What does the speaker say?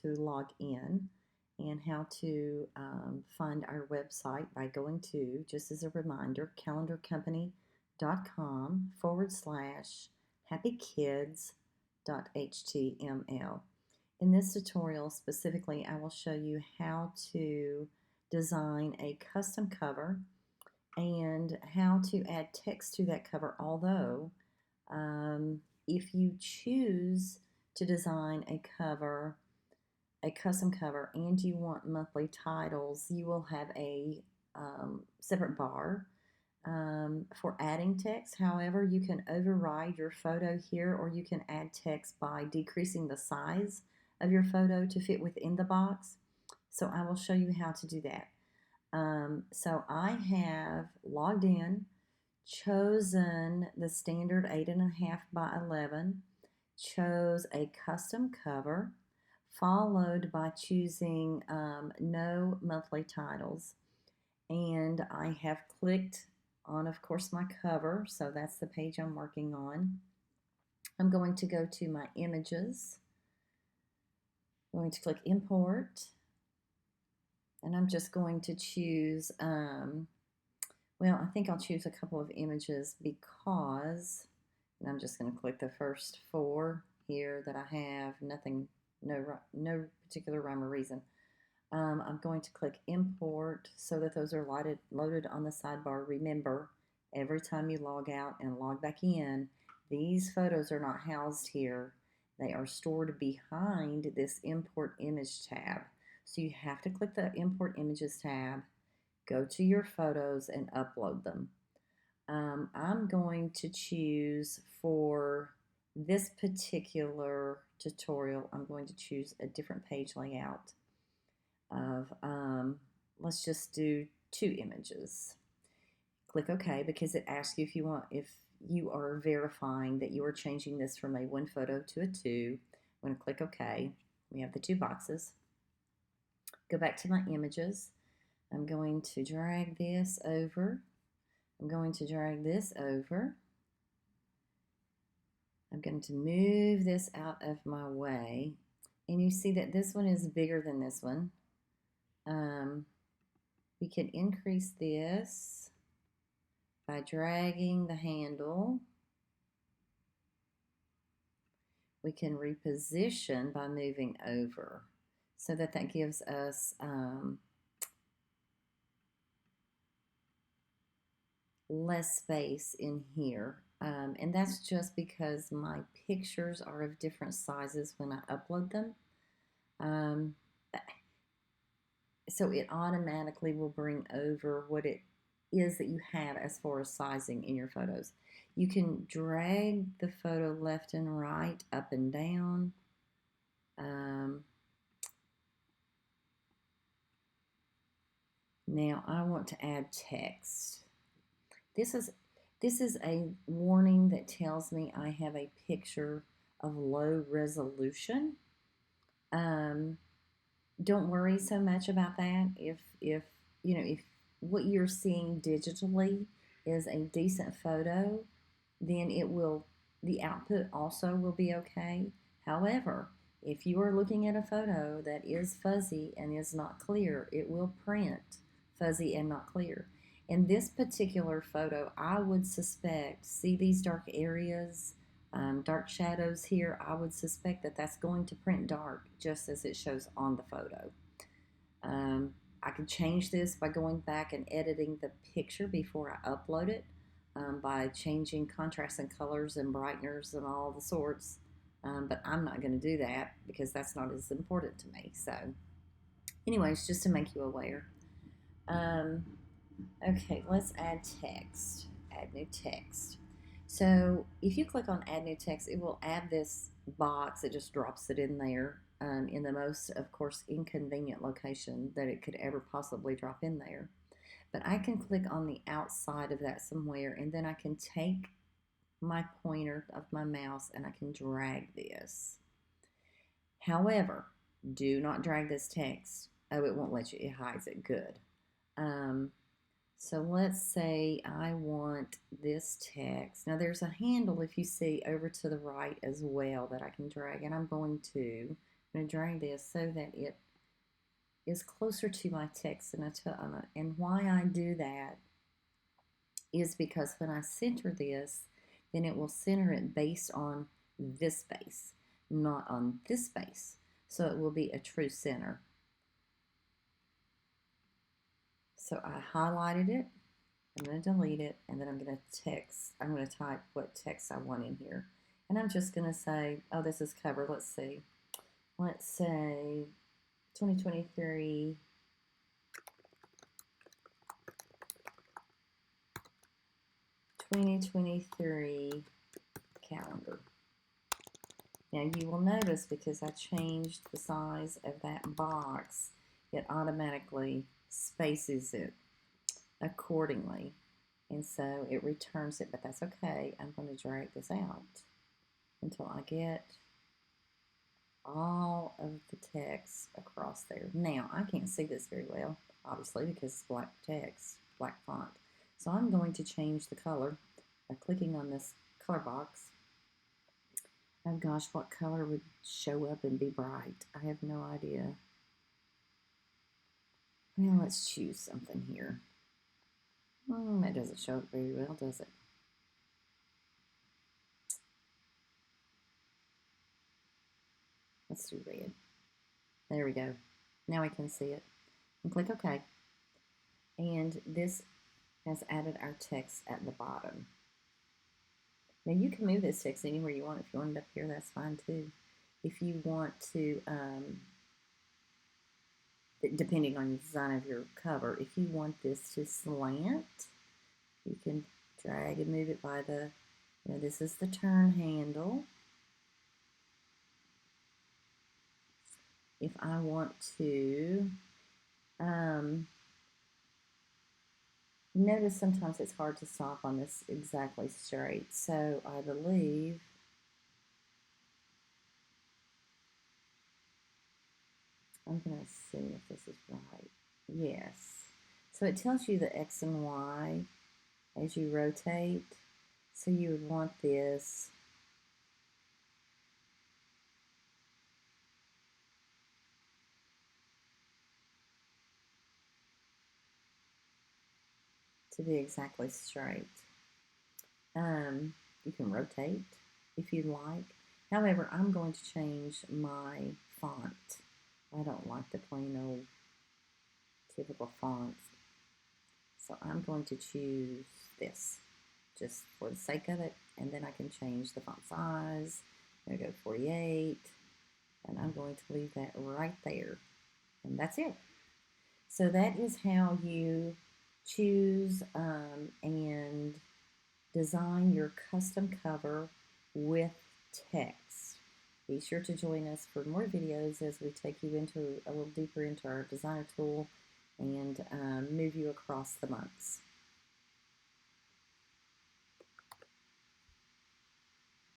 to log in and how to find our website by going to, just as a reminder, calendarcompany.com/happykids.html. In this tutorial specifically, I will show you how to design a custom cover and how to add text to that cover, although if you choose to design a custom cover, and you want monthly titles, you will have a separate bar for adding text. However, you can override your photo here, or you can add text by decreasing the size of your photo to fit within the box. So I will show you how to do that. So I have logged in, chosen the standard 8.5 by 11, chose a custom cover, followed by choosing no monthly titles. And I have clicked on, of course, my cover. So that's the page I'm working on. I'm going to go to my images. I'm going to click import. And I'm just going to choose, well, I think I'll choose a couple of images because, and I'm just going to click the first 4 here that I have. Nothing, no particular rhyme or reason. I'm going to click import so that those are loaded on the sidebar. Remember, every time you log out and log back in, these photos are not housed here. They are stored behind this import image tab. So you have to click the import images tab, go to your photos, and upload them. I'm going to choose, for this particular tutorial, I'm going to choose a different page layout of, let's just do 2 images. Click OK, because it asks you if you are verifying that you are changing this from a 1 photo to a 2. I'm going to click OK. We have the 2 boxes. Go back to my images. I'm going to drag this over. I'm going to drag this over. I'm going to move this out of my way. And you see that this one is bigger than this one. We can increase this by dragging the handle. We can reposition by moving over, so that gives us less space in here. And that's just because my pictures are of different sizes when I upload them. So it automatically will bring over what it is that you have as far as sizing in your photos. You can drag the photo left and right, up and down. Now I want to add text. This is a warning that tells me I have a picture of low resolution. Don't worry so much about that. If if what you're seeing digitally is a decent photo, then the output also will be okay. However, if you are looking at a photo that is fuzzy and is not clear, it will print fuzzy and not clear. In this particular photo, I would suspect, see these dark areas, dark shadows here, I would suspect that that's going to print dark just as it shows on the photo. I could change this by going back and editing the picture before I upload it, by changing contrast and colors and brighteners and all the sorts, but I'm not going to do that because that's not as important to me. So anyways, just to make you aware. Okay, let's add text. Add new text. So if you click on add new text, it will add this box. It just drops it in there, in the most, of course, inconvenient location that it could ever possibly drop in there. But I can click on the outside of that somewhere, and then I can take my pointer of my mouse and I can drag this. However, do not drag this text. Oh, it won't let you. It hides it. Good. So let's say I want this text. Now there's a handle, if you see, over to the right as well that I can drag, and I'm going to I'm going to drag this so that it is closer to my text and why I do that is because when I center this, then it will center it based on this space, not on this space. So it will be a true center. So I highlighted it. I'm going to delete it, and then I'm going to type what text I want in here. And I'm just going to say, oh, this is covered. Let's see. Let's say 2023 calendar. Now you will notice because I changed the size of that box, it automatically spaces it accordingly. And so it returns it, but that's okay. I'm going to drag this out until I get all of the text across there. Now, I can't see this very well, obviously, because it's black text, black font. So I'm going to change the color by clicking on this color box. Oh gosh, what color would show up and be bright? I have no idea. Well, let's choose something here. That doesn't show up very well, does it? Let's do red. There we go. Now I can see it. And click OK. And this has added our text at the bottom. Now you can move this text anywhere you want. If you want it up here, that's fine too. If you want to, depending on the design of your cover, if you want this to slant, you can drag and move it by the, this is the turn handle. If I want to, notice sometimes it's hard to stop on this exactly straight. So I believe I'm going to see if this is right. Yes. So it tells you the X and Y as you rotate. So you would want this to be exactly straight. You can rotate if you'd like. However, I'm going to change my font. I don't like the plain old typical fonts. So I'm going to choose this just for the sake of it, and then I can change the font size. I'm going to go 48, and I'm going to leave that right there, and that's it. So that is how you choose and design your custom cover with text. Be sure to join us for more videos as we take you into a little deeper into our designer tool and move you across the months.